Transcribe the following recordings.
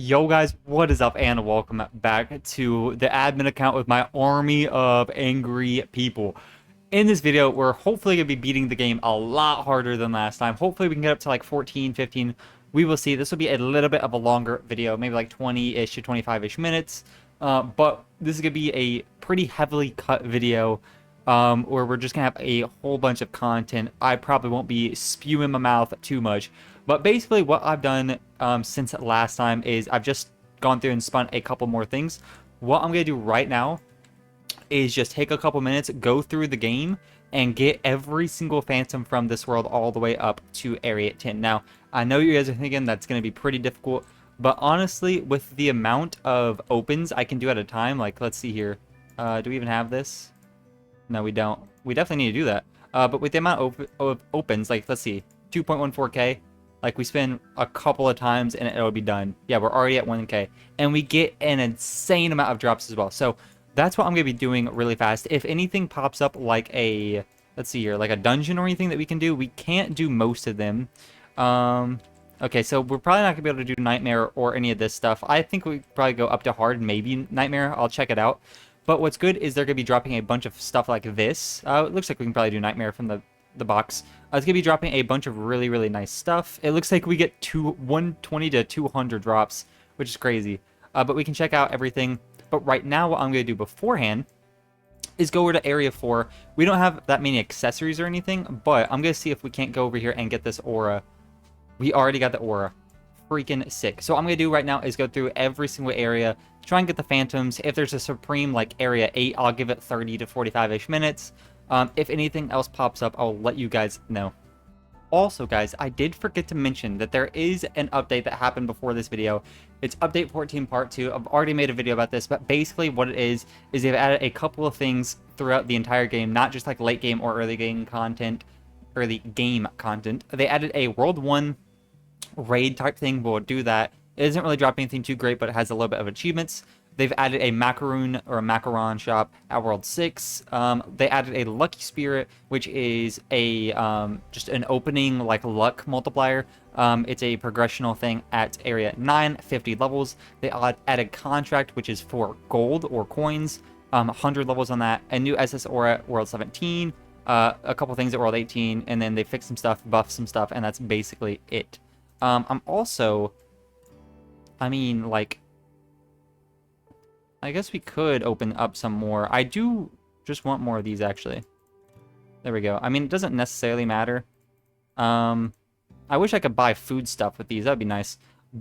Yo guys, what is up and welcome back to the admin account with my army of angry people. In this video, we're hopefully going to be beating the game a lot harder than last time. Hopefully we can get up to like 14, 15. We will see. This will be a little bit of a longer video, maybe like 20-ish to 25-ish minutes. But this is going to be a pretty heavily cut video where we're just going to have a whole bunch of content. I probably won't be spewing my mouth too much. But basically what I've done since last time is I've just gone through and spun a couple more things. What I'm going to do right now is just take a couple minutes, go through the game, and get every single phantom from this world all the way up to Area 10. Now, I know you guys are thinking that's going to be pretty difficult, but honestly, with the amount of opens I can do at a time, like, let's see here. Do we even have this? No, we don't. We definitely need to do that. But with the amount of opens, like, let's see, 2.14k, like, we spin a couple of times and it'll be done. Yeah, we're already at 1k. And we get an insane amount of drops as well. So that's what I'm going to be doing really fast. If anything pops up like a, let's see here, like a dungeon or anything that we can do, we can't do most of them. Okay, so we're probably not going to be able to do Nightmare or any of this stuff. I think we probably go up to Hard, maybe Nightmare. I'll check it out. But what's good is they're going to be dropping a bunch of stuff like this. It looks like we can probably do Nightmare from the box. It's going to be dropping a bunch of really, really nice stuff. It looks like we get 120 to 200 drops, which is crazy. But we can check out everything. But right now, what I'm going to do beforehand is go over to Area 4. We don't have that many accessories or anything, but I'm going to see if we can't go over here and get this aura. We already got the aura. Freaking sick. So what I'm going to do right now is go through every single area, try and get the phantoms. If there's a supreme like Area 8, I'll give it 30 to 45-ish minutes. If anything else pops up, I'll let you guys know. Also, guys, I did forget to mention that there is an update that happened before this video. It's Update 14 Part 2. I've already made a video about this, but basically what it is they've added a couple of things throughout the entire game, not just like late game or early game content. They added a World 1 raid type thing. We'll do that. It doesn't really drop anything too great, but it has a little bit of achievements. They've added a macaroon or a macaron shop at World 6. They added a lucky spirit, which is a just an opening like luck multiplier. It's a progressional thing at Area 9, 50 levels. They added contract, which is for gold or coins, 100 levels on that. A new SS aura at World 17, a couple things at World 18, and then they fixed some stuff, buffed some stuff, and that's basically it. I'm also, I mean, like, I guess we could open up some more. I do just want more of these, actually. There we go. I mean, it doesn't necessarily matter. I wish I could buy food stuff with these. That'd be nice.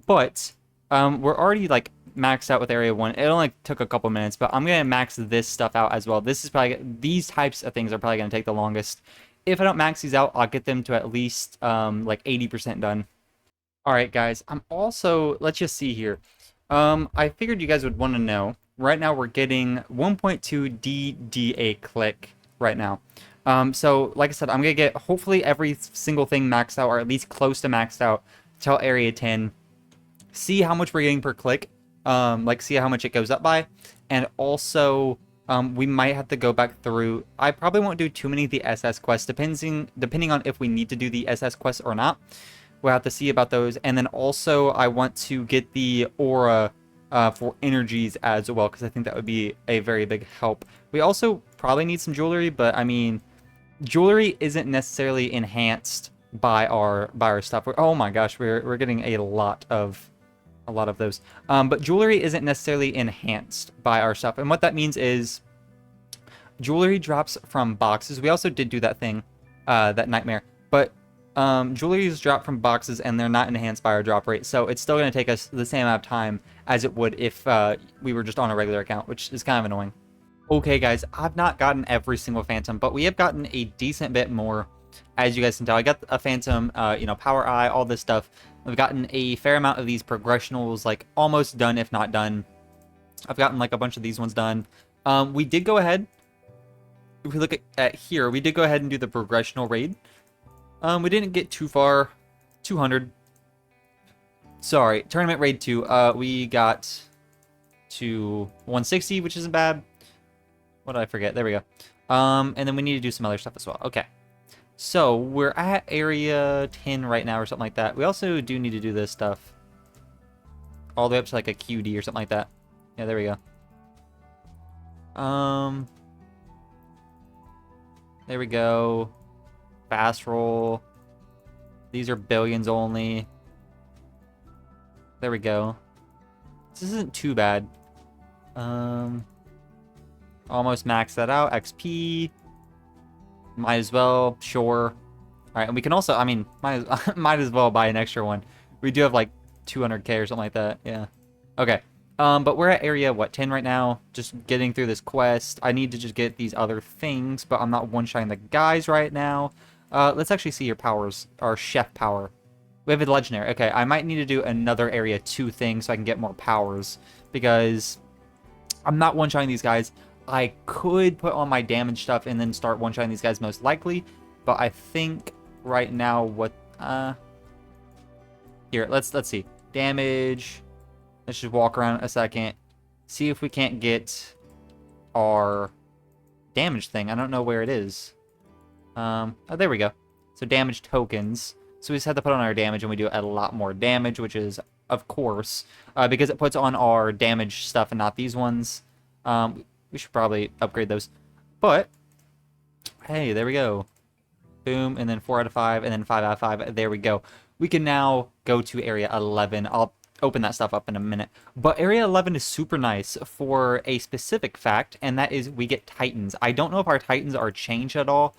But we're already, like, maxed out with Area 1. It only took a couple minutes, but I'm going to max this stuff out as well. This is probably, these types of things are probably going to take the longest. If I don't max these out, I'll get them to at least, like, 80% done. Alright, guys. I'm also, let's just see here. I figured you guys would want to know. Right now, we're getting 1.2 DDA click right now. So, like I said, I'm going to get hopefully every single thing maxed out, or at least close to maxed out, till Area 10. See how much we're getting per click. Like, see how much it goes up by. And also, we might have to go back through. I probably won't do too many of the SS quests, depending on if we need to do the SS quests or not. We'll have to see about those. And then also, I want to get the aura for energies as well, because I think that would be a very big help. We also probably need some jewelry, but I mean, jewelry isn't necessarily enhanced by our stuff. Oh my gosh, we're getting a lot of those. But jewelry isn't necessarily enhanced by our stuff, and what that means is jewelry drops from boxes. We also did do that thing, that nightmare, but jewelry is dropped from boxes and they're not enhanced by our drop rate, so it's still going to take us the same amount of time as it would if we were just on a regular account, which is kind of annoying. Okay, guys, I've not gotten every single phantom, but we have gotten a decent bit more, as you guys can tell. I got a phantom, you know, power eye, all this stuff. I've gotten a fair amount of these progressionals, like almost done, if not done. I've gotten like a bunch of these ones done. We did go ahead, if we look at here, we did go ahead and do the progressional raid. We didn't get too far. 200. Sorry, tournament raid 2. We got to 160, which isn't bad. What did I forget? There we go. And then we need to do some other stuff as well. Okay. So, we're at Area 10 right now or something like that. We also do need to do this stuff. all the way up to like a QD or something like that. Yeah, there we go. There we go. Fast roll. These are billions only. There we go. This isn't too bad. Almost maxed that out. XP. Might as well. Sure. Alright, and we can also, I mean, might as well buy an extra one. We do have like 200k or something like that. Yeah. Okay. But we're at area, what, 10 right now? Just getting through this quest. I need to just get these other things, but I'm not one-shotting the guys right now. Let's actually see your powers. Our chef power. We have a legendary. Okay, I might need to do another area 2 thing so I can get more powers. Because I'm not one-shotting these guys. I could put on my damage stuff and then start one-shotting these guys most likely. But I think right now what... Here, let's see. Damage... Let's just walk around a second. See if we can't get our damage thing. I don't know where it is. Oh, there we go. So damage tokens. So we just have to put on our damage and we do a lot more damage, which is, of course, because it puts on our damage stuff and not these ones. We should probably upgrade those. But, hey, there we go. Boom, and then 4 out of 5, and then 5 out of 5. There we go. We can now go to area 11. I'll open that stuff up in a minute. But area 11 is super nice for a specific fact, and that is we get titans. I don't know if our titans are changed at all.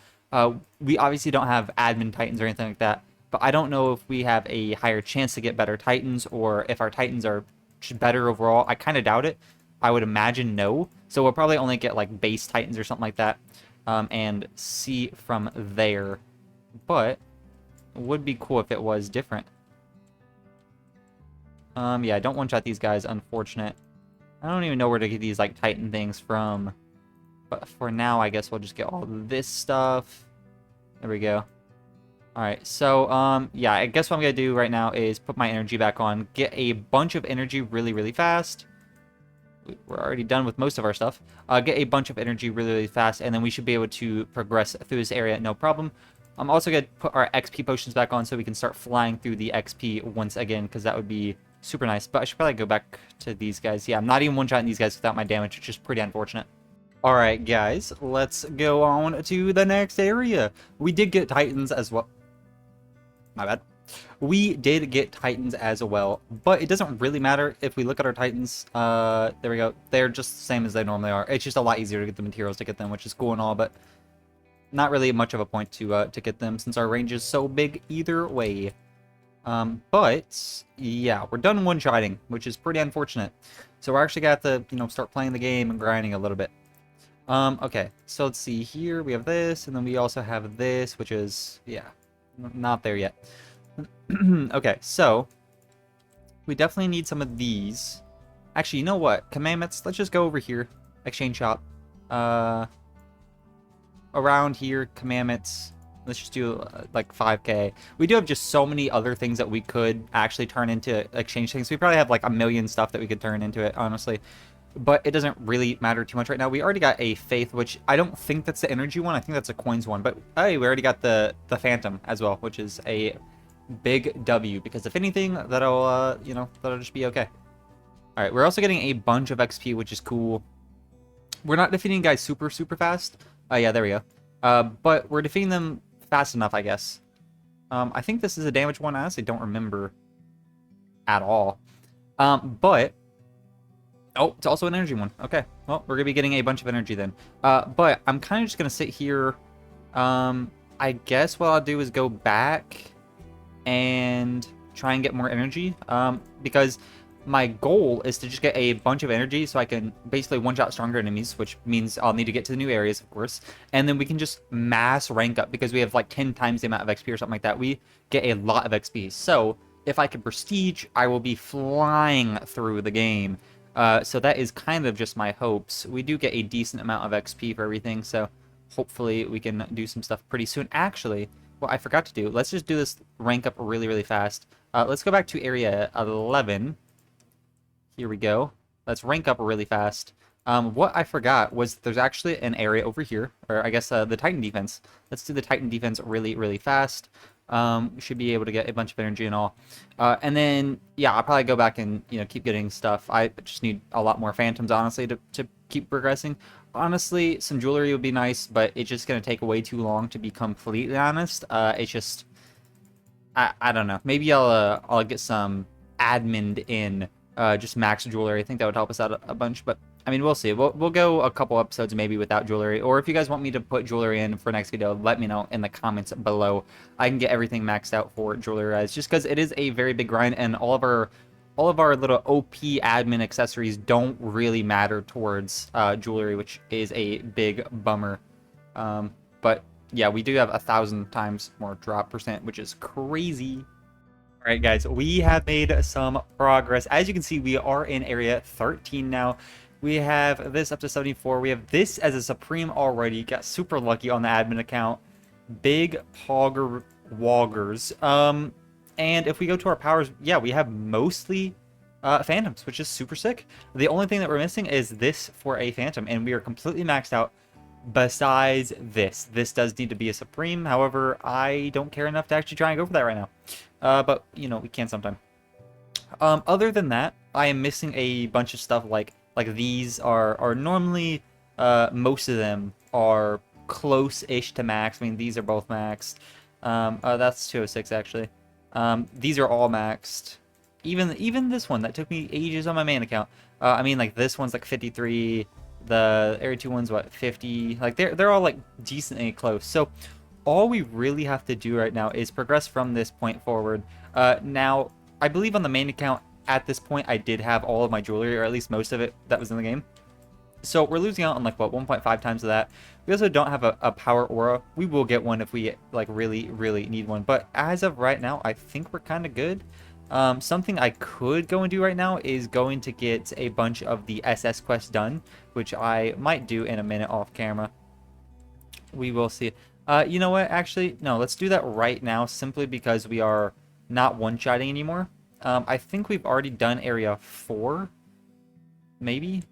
We obviously don't have admin titans or anything like that, but I don't know if we have a higher chance to get better titans or if our titans are better overall. I kind of doubt it. I would imagine no. So we'll probably only get like base titans or something like that, and see from there. But it would be cool if it was different. Yeah, I don't one-shot these guys, unfortunate. I don't even know where to get these, like, Titan things from. But for now, I guess we'll just get all this stuff. There we go. Alright, so, yeah, I guess what I'm gonna do right now is put my energy back on, get a bunch of energy really, really fast. We're already done with most of our stuff. Get a bunch of energy really, really fast, and then we should be able to progress through this area, no problem. I'm also gonna put our XP potions back on so we can start flying through the XP once again, because that would be super nice. But I should probably go back to these guys. Yeah, I'm not even one-shotting these guys without my damage, which is pretty unfortunate. Alright, guys, let's go on to the next area. We did get Titans as well. My bad. We did get Titans as well, but it doesn't really matter if we look at our Titans. There we go. They're just the same as they normally are. It's just a lot easier to get the materials to get them, which is cool and all, but not really much of a point to get them since our range is so big either way. But yeah, we're done one-shotting, which is pretty unfortunate. So we're actually got to, start playing the game and grinding a little bit. Okay, so let's see here. We have this, and then we also have this, which is, yeah, not there yet. Okay, so we definitely need some of these. Actually, you know what? Commandments, let's just go over here. Exchange shop. Around here, commandments. Let's just do like 5k. We do have just so many other things that we could actually turn into exchange things. We probably have like a million stuff that we could turn into it, honestly. But it doesn't really matter too much right now. We already got a faith, which I don't think that's the energy one. I think that's a coins one. But hey, we already got the phantom as well, which is a big W. Because if anything, that'll that'll just be okay. All right, we're also getting a bunch of XP, which is cool. We're not defeating guys super fast. Yeah, there we go. But we're defeating them fast enough, I guess. I think this is a damage one. I honestly don't remember at all. But oh, it's also an energy one. Okay, well, we're gonna be getting a bunch of energy then. But I'm kind of just gonna sit here. I guess what I'll do is go back and try and get more energy. Because my goal is to just get a bunch of energy so I can basically one-shot stronger enemies, which means I'll need to get to the new areas, of course. And then we can just mass rank up because we have like 10 times the amount of XP or something like that. We get a lot of XP. So if I can prestige, I will be flying through the game. So that is kind of just my hopes. We do get a decent amount of XP for everything, so hopefully we can do some stuff pretty soon. Actually, what I forgot to do, let's just do this rank up really fast. Let's go back to area 11. Here we go. Let's rank up really fast. What I forgot was there's actually an area over here, or I guess the Titan defense. Let's do the Titan defense really fast. We should be able to get a bunch of energy and all. And then, yeah, I'll probably go back and, keep getting stuff. I just need a lot more phantoms, honestly, to keep progressing. Honestly, some jewelry would be nice, but it's just going to take way too long, to be completely honest. It's just, I don't know. Maybe I'll get some admin in, just max jewelry. I think that would help us out a bunch, but I mean, we'll see. We'll go a couple episodes maybe without jewelry, or if you guys want me to put jewelry in for next video, let me know in the comments below. I can get everything maxed out for jewelry, guys, just because it is a very big grind, and all of our little OP admin accessories don't really matter towards jewelry, which is a big bummer. But yeah, we do have 1,000 times more drop percent, which is crazy. All right, guys, we have made some progress. As you can see, we are in area 13 now. We have this up to 74. We have this as a Supreme already. Got super lucky on the admin account. Big Pogger Woggers. And if we go to our powers, yeah, we have mostly Phantoms, which is super sick. The only thing that we're missing is this for a Phantom, and we are completely maxed out. Besides this does need to be a Supreme. However, I don't care enough to actually try and go for that right now. But, we can sometime. Other than that, I am missing a bunch of stuff like these are normally, most of them are close-ish to max. I mean, these are both maxed. That's 206, actually. These are all maxed. Even this one, that took me ages on my main account. I mean, like, this one's like 53. The Area 2 one's, what, 50? Like, they're all, like, decently close. So, all we really have to do right now is progress from this point forward. Now, I believe on the main account, at this point, I did have all of my jewelry, or at least most of it that was in the game. So, we're losing out on, like, what, 1.5 times of that. We also don't have a power aura. We will get one if we, like, really, really need one. But as of right now, I think we're kind of good. Something I could go and do right now is going to get a bunch of the SS quests done, which I might do in a minute off camera. We will see. You know what? Actually, no, let's do that right now, simply because we are not one-shotting anymore. I think we've already done Area 4, maybe?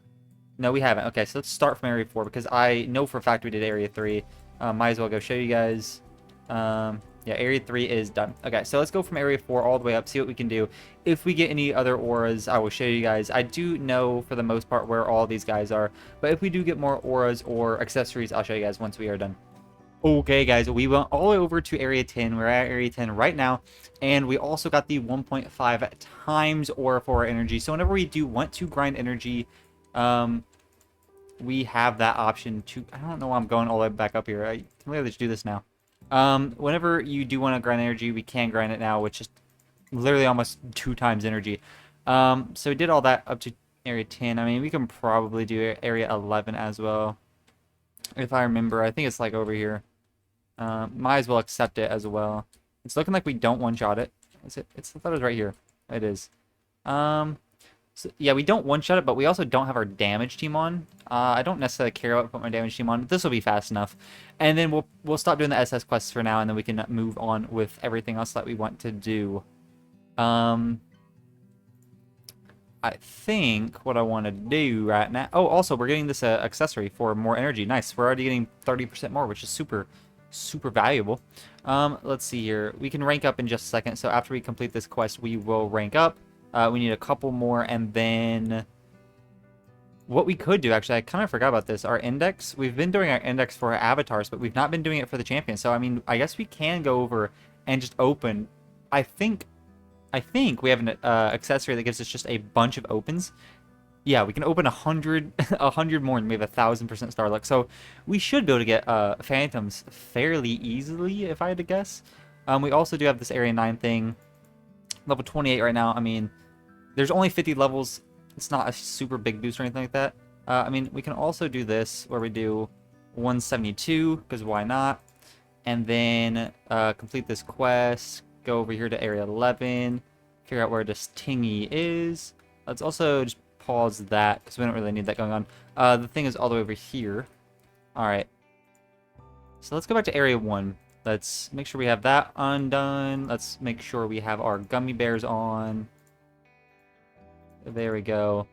No, we haven't. Okay, so let's start from Area 4, because I know for a fact we did Area 3. Might as well go show you guys. Yeah, Area 3 is done. Okay, so let's go from Area 4 all the way up, see what we can do. If we get any other auras, I will show you guys. I do know, for the most part, where all these guys are. But if we do get more auras or accessories, I'll show you guys once we are done. Okay, guys, we went all the way over to Area 10. We're at Area 10 right now. And we also got the 1.5 times aura for our energy. So whenever we do want to grind energy, we have that option to... I don't know why I'm going all the way back up here. I can literally just do this now. Whenever you do want to grind energy, we can grind it now, which is literally almost 2 times energy. So we did all that up to Area 10. I mean, we can probably do Area 11 as well. If I remember, I think it's like over here. Might as well accept it as well. It's looking like we don't one-shot it. Is it? I thought it was right here. It is. So, yeah, we don't one-shot it, but we also don't have our damage team on. I don't necessarily care about putting my damage team on. This will be fast enough. And then we'll stop doing the SS quests for now, and then we can move on with everything else that we want to do. I think what I want to do right now... Oh, also, we're getting this accessory for more energy. Nice. We're already getting 30% more, which is super, super valuable. Let's see here. We can rank up in just a second. So after we complete this quest, we will rank up. We need a couple more, and then... What we could do, actually, I kind of forgot about this. Our index, we've been doing our index for our avatars, but we've not been doing it for the champion. So, I mean, I guess we can go over and just open. I think we have an accessory that gives us just a bunch of opens. Yeah, we can open 100, 100 more, and we have 1,000% star luck. So, we should be able to get phantoms fairly easily, if I had to guess. We also do have this Area 9 thing. Level 28 right now. I mean, there's only 50 levels. It's not a super big boost or anything like that. I mean, we can also do this where we do 172, because why not? And then complete this quest, go over here to Area 11, figure out where this tingy is. Let's also just pause that, because we don't really need that going on. The thing is all the way over here. Alright. So let's go back to Area 1. Let's make sure we have that undone. Let's make sure we have our gummy bears on. There we go.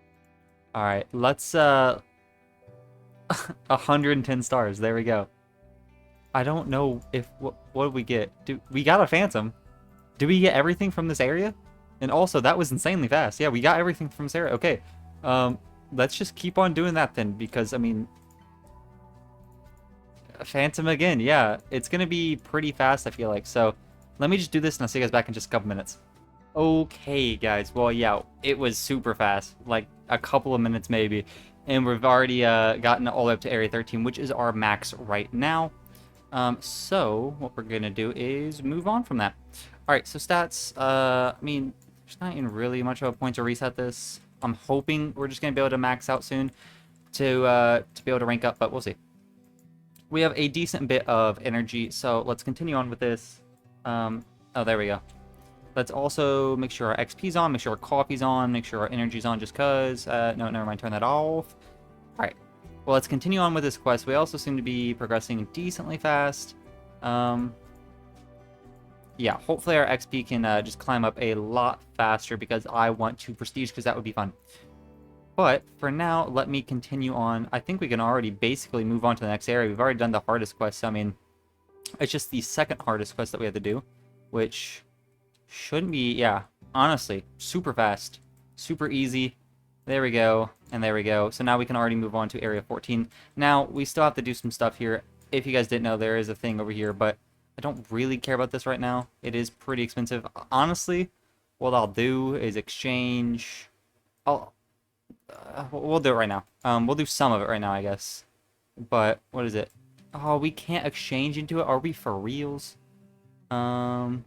Alright, let's 110 stars. There we go. I don't know if what did we get? We got a Phantom. Did we get everything from this area? And also, that was insanely fast. Yeah, we got everything from this area. Okay, let's just keep on doing that then, because I mean, Phantom again. Yeah, it's gonna be pretty fast, I feel like. So let me just do this, and I'll see you guys back in just a couple minutes. Okay, guys. Well, yeah, it was super fast, like a couple of minutes maybe, and we've already gotten all the way up to Area 13, which is our max right now. So what we're gonna do is move on from that. All right, so stats. I mean, there's not even really much of a point to reset this. I'm hoping we're just gonna be able to max out soon to be able to rank up, but we'll see. We have a decent bit of energy, so let's continue on with this. Oh, there we go. Let's also make sure our XP's on, make sure our coffee's on, make sure our energy's on just cause. No, never mind, turn that off. All right. Well, let's continue on with this quest. We also seem to be progressing decently fast. Yeah, hopefully our XP can just climb up a lot faster because I want to prestige because that would be fun. But for now, let me continue on. I think we can already basically move on to the next area. We've already done the hardest quest. So, I mean, it's just the second hardest quest that we have to do, which shouldn't be, yeah, honestly, super fast, super easy. There we go, and there we go. So now we can already move on to Area 14. Now, we still have to do some stuff here. If you guys didn't know, there is a thing over here, but I don't really care about this right now. It is pretty expensive. Honestly, what I'll do is exchange... we'll do it right now. We'll do some of it right now, I guess. But, what is it? Oh, we can't exchange into it? Are we for reals? Bruh.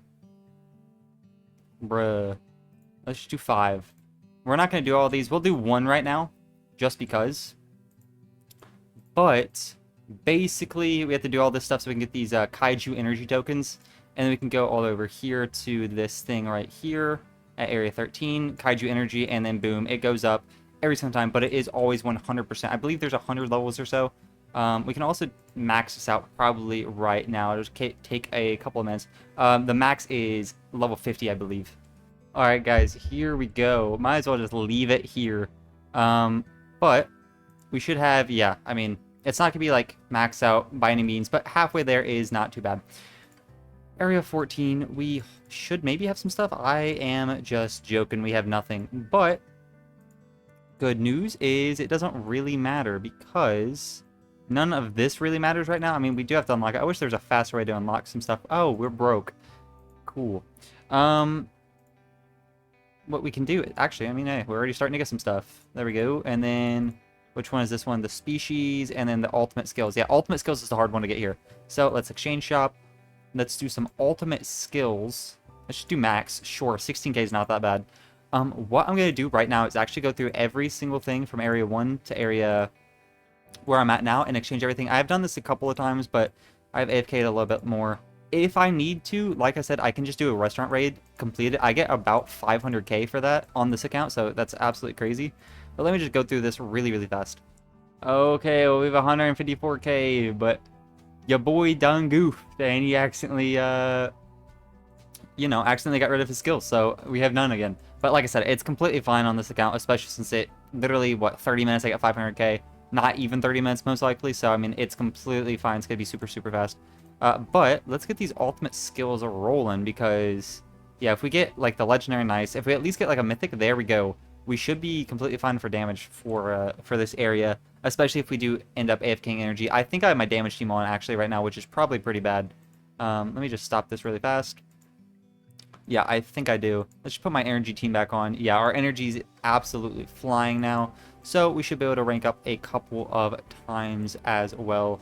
Let's just do 5. We're not going to do all these. We'll do 1 right now, just because. But, basically, we have to do all this stuff so we can get these Kaiju energy tokens. And then we can go all over here to this thing right here at Area 13. Kaiju energy, and then boom, it goes up every single time. But it is always 100%. I believe there's 100 levels or so. We can also max this out probably right now. It'll just take a couple of minutes. The max is level 50, I believe. Alright, guys, here we go. Might as well just leave it here. But we should have, yeah, I mean, it's not going to be, like, max out by any means, but halfway there is not too bad. Area 14, we should maybe have some stuff. I am just joking. We have nothing. But good news is it doesn't really matter because none of this really matters right now. I mean, we do have to unlock it. I wish there was a faster way to unlock some stuff. Oh, we're broke. Cool. What we can do, actually, I mean, hey, we're already starting to get some stuff. There we go. And then, which one is this one? The species, and then the ultimate skills. Yeah, ultimate skills is the hard one to get here. So let's exchange shop. Let's do some ultimate skills. Let's just do max. Sure, 16k is not that bad. What I'm going to do right now is actually go through every single thing from Area 1 to Area where I'm at now and exchange everything. I've done this a couple of times, but I've AFK'd a little bit more. If I need to, like I said, I can just do a restaurant raid, complete it. I get about 500k for that on this account, so that's absolutely crazy. But let me just go through this really, really fast. Okay, well, we have 154k, but your boy done goofed, and he accidentally, accidentally got rid of his skills, so we have none again. But like I said, it's completely fine on this account, especially since it literally, 30 minutes, I got 500k. Not even 30 minutes, most likely, so, I mean, it's completely fine. It's going to be super, super fast. But let's get these ultimate skills rolling because, yeah, if we get, like, the Legendary Nice, if we at least get, like, a Mythic, there we go. We should be completely fine for damage for this area, especially if we do end up AFKing energy. I think I have my damage team on, actually, right now, which is probably pretty bad. Let me just stop this really fast. Yeah, I think I do. Let's just put my energy team back on. Yeah, our energy's absolutely flying now, so we should be able to rank up a couple of times as well.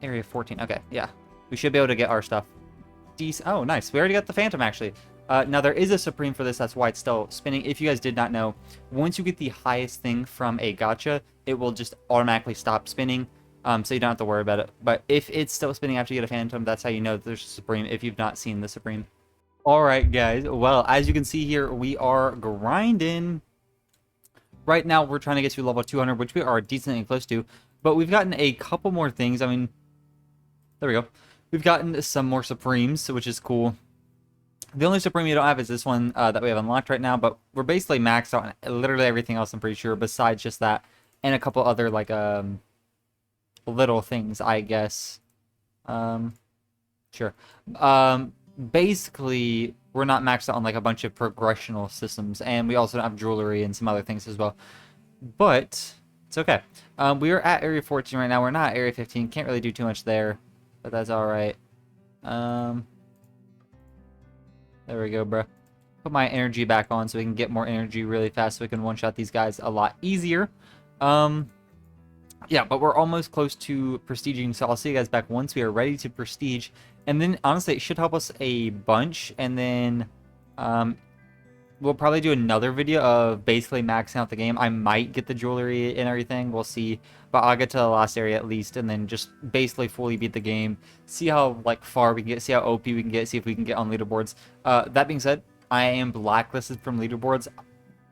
Area 14. Okay, yeah. We should be able to get our stuff. Oh, nice. We already got the Phantom, actually. Now, there is a Supreme for this. That's why it's still spinning. If you guys did not know, once you get the highest thing from a gacha, it will just automatically stop spinning, so you don't have to worry about it. But if it's still spinning after you get a Phantom, that's how you know that there's a Supreme if you've not seen the Supreme. Alright, guys. Well, as you can see here, we are grinding. Right now, we're trying to get to level 200, which we are decently close to. But we've gotten a couple more things. I mean, there we go. We've gotten some more Supremes, which is cool. The only Supreme you don't have is this one that we have unlocked right now, but we're basically maxed out on literally everything else, I'm pretty sure, besides just that, and a couple other, like little things, I guess. Sure. Basically, we're not maxed out on like a bunch of progressional systems, and we also don't have jewelry and some other things as well. But it's okay. We are at Area 14 right now. We're not at Area 15. Can't really do too much there, but that's all right. There we go, bro. Put my energy back on so we can get more energy really fast so we can one-shot these guys a lot easier. Yeah, but we're almost close to prestiging, so I'll see you guys back once we are ready to prestige. And then, honestly, it should help us a bunch, and then we'll probably do another video of basically maxing out the game. I might get the jewelry and everything, we'll see, but I'll get to the last area at least, and then just basically fully beat the game, see how like far we can get, see how OP we can get, see if we can get on leaderboards. That being said, I am blacklisted from leaderboards.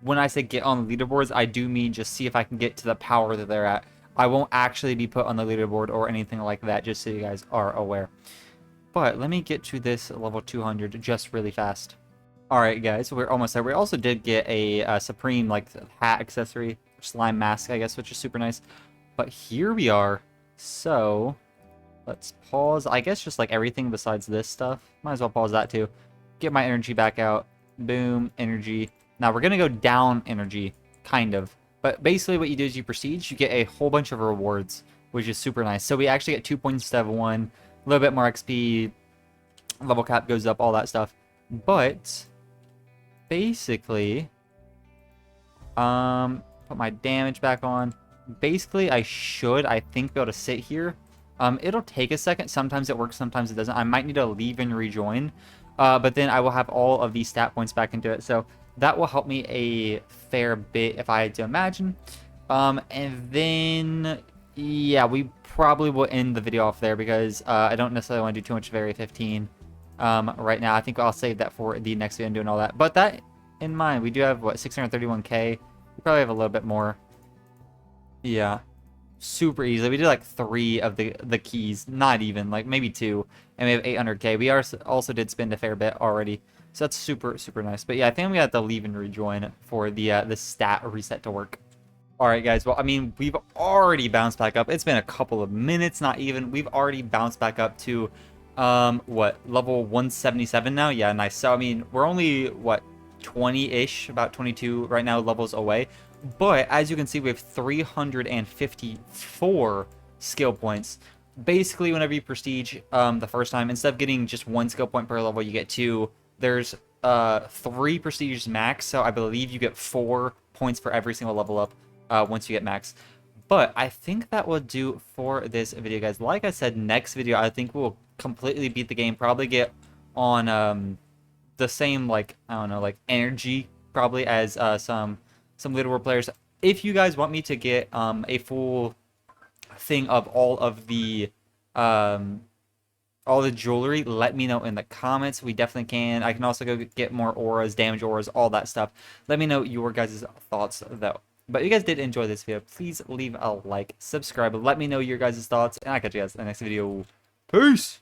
When I say get on the leaderboards, I do mean just see if I can get to the power that they're at. I won't actually be put on the leaderboard or anything like that, just so you guys are aware. But let me get to this level 200 just really fast. Alright guys, we're almost there. We also did get a Supreme like hat accessory, slime mask I guess, which is super nice. But here we are. So, let's pause. I guess just like everything besides this stuff. Might as well pause that too. Get my energy back out. Boom, energy. Now we're going to go down energy, kind of. But basically what you do is you prestige, you get a whole bunch of rewards, which is super nice. So we actually get 2 points instead of 1, a little bit more XP, level cap goes up, all that stuff. But basically, put my damage back on. Basically, I think, be able to sit here. It'll take a second. Sometimes it works, sometimes it doesn't. I might need to leave and rejoin. But then I will have all of these stat points back into it. So that will help me a fair bit if I had to imagine. And then, yeah, we probably will end the video off there because I don't necessarily want to do too much of Area 15 right now. I think I'll save that for the next video and doing all that. But that in mind, we do have, what, 631k? We probably have a little bit more. Yeah. Super easily. We did like 3 of the keys, not even, like maybe 2, and we have 800k. We also did spend a fair bit already, so that's super nice. But yeah, I think we got to leave and rejoin for the stat reset to work. All right, guys. Well, I mean, we've already bounced back up. It's been a couple of minutes, not even. We've already bounced back up to what, level 177 now? Yeah, nice. So I mean, we're only what, 20-ish, about 22 right now levels away. But as you can see, we have 354 skill points. Basically, whenever you prestige the first time, instead of getting just 1 skill point per level, you get 2. There's 3 prestiges max, so I believe you get 4 points for every single level up once you get max. But I think that will do for this video, guys. Like I said, next video, I think we'll completely beat the game. Probably get on the same, like, I don't know, like energy probably as some leaderboard players. If you guys want me to get a full thing of all the jewelry, let me know in the comments. We definitely can. I can also go get more auras, damage auras, all that stuff. Let me know your guys' thoughts though. But if you guys did enjoy this video, please leave a like, subscribe, let me know your guys' thoughts, and I'll catch you guys in the next video. Peace!